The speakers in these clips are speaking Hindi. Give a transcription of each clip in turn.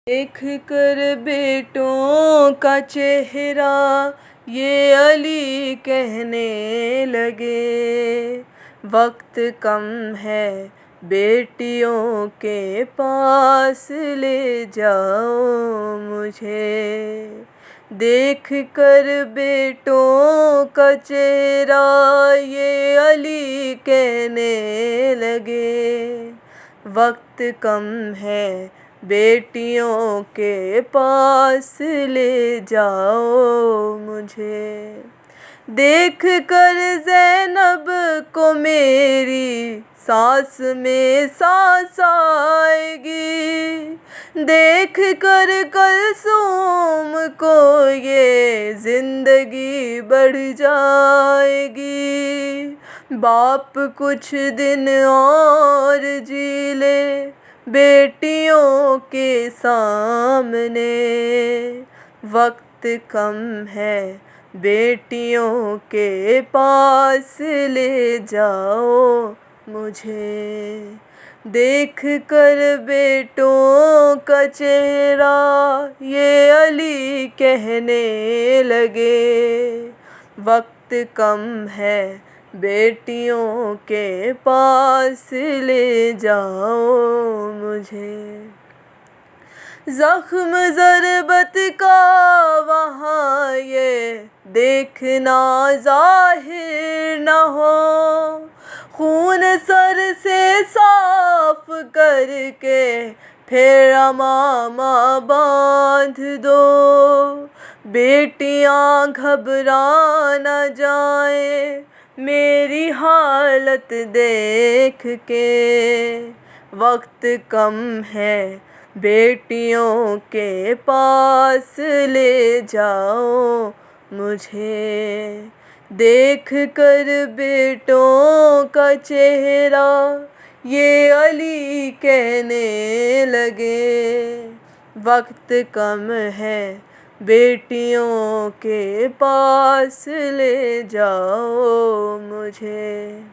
देख कर बेटों का चेहरा ये अली कहने लगे, वक्त कम है बेटियों के पास ले जाओ मुझे। देख कर बेटों का चेहरा ये अली कहने लगे, वक्त कम है बेटियों के पास ले जाओ मुझे। देख कर ज़ैनब को मेरी सांस में सांस आएगी, देख कर कुलसूम को ये ज़िंदगी बढ़ जाएगी। बाप कुछ दिन और जी ले बेटियों के सामने, वक्त कम है बेटियों के पास ले जाओ मुझे। देख कर बेटों का चेहरा ये अली कहने लगे, वक्त कम है बेटियों के पास ले जाओ मुझे। ज़ख्म ज़रबत का वहाँ ये देखना ज़ाहिर न हो, खून सर से साफ करके फिर अमामा बांध दो। बेटियां घबरा न जाए मेरी हालत देख के, वक्त कम है बेटियों के पास ले जाओ मुझे। देख कर बेटों का चेहरा ये अली कहने लगे, वक्त कम है बेटियों के पास ले जाओ मुझे।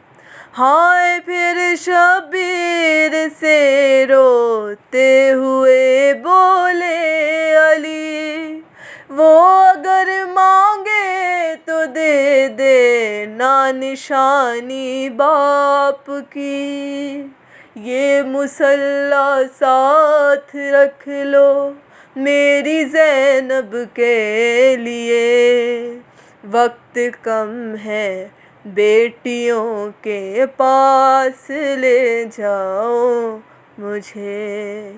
हाय फिर शबीर से रोते हुए बोले अली, वो अगर मांगे तो दे दे ना निशानी बाप की, ये मुसल्ला साथ रख लो मेरी ज़ैनब के लिए। वक्त कम है बेटियों के पास ले जाओ मुझे।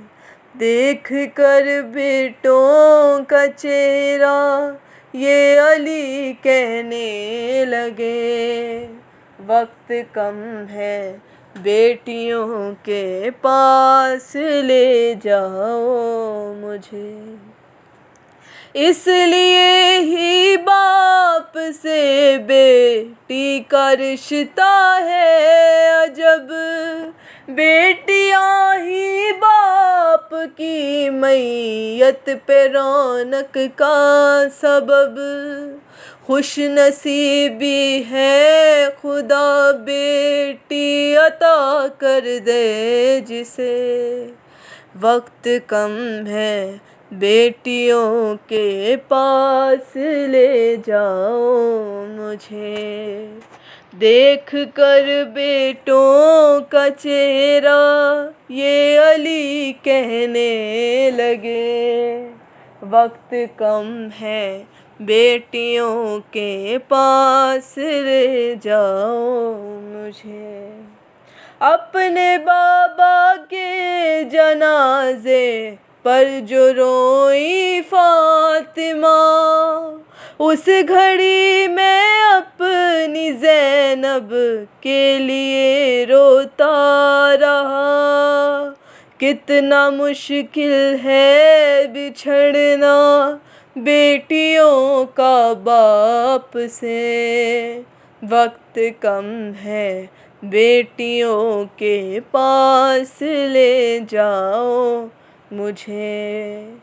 देख कर बेटों का चेहरा ये अली कहने लगे, वक्त कम है बेटियों के पास ले जाओ मुझे। इसलिए ही बाप से बेटी का रिश्ता है अजब, बेटियां ही बाप की मैयत पे रौनक का सबब। खुश नसीबी है खुदा बेटी अता कर दे जिसे, वक्त कम है बेटियों के पास ले जाओ मुझे। देख कर बेटों का चेहरा ये अली कहने लगे, वक्त कम है बेटियों के पास ले जाओ मुझे। अपने बाबा के जनाजे पर जो रोई फातिमा, उस घड़ी में अपनी ज़ैनब के लिए रोता रहा। कितना मुश्किल है बिछड़ना बेटियों का बाप से, वक्त कम है बेटियों के पास ले जाओ मुझे।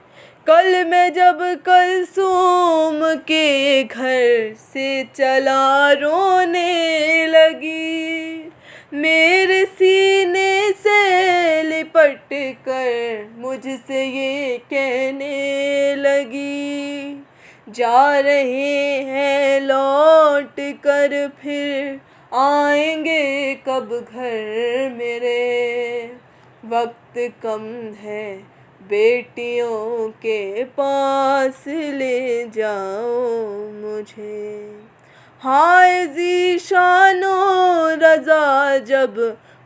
कल मैं जब कुलसूम के घर से चला रोने लगी, मेरे सीने से लिपट कर मुझसे ये कहने लगी, जा रहे हैं लौट कर फिर आएंगे कब घर मेरे। वक्त कम है बेटियों के पास ले जाओ मुझे। हाय ज़ीशानो रज़ा जब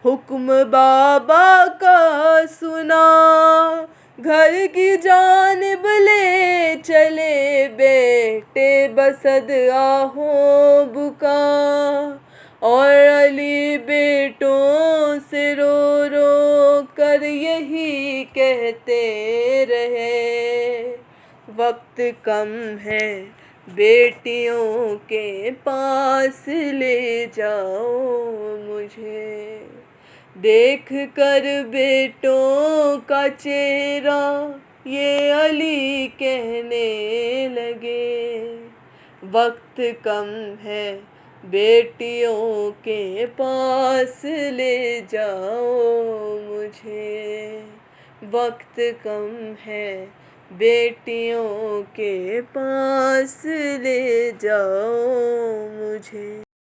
हुक्म बाबा का सुना, घर की जानिब ले चले बेटे बसद आहों बुका। और अली बेटों से रो रो कर यही कहते रहे, वक्त कम है बेटियों के पास ले जाओ मुझे। देख कर बेटों का चेहरा ये अली कहने लगे, वक्त कम है बेटियों के पास ले जाओ मुझे। वक्त कम है बेटियों के पास ले जाओ मुझे।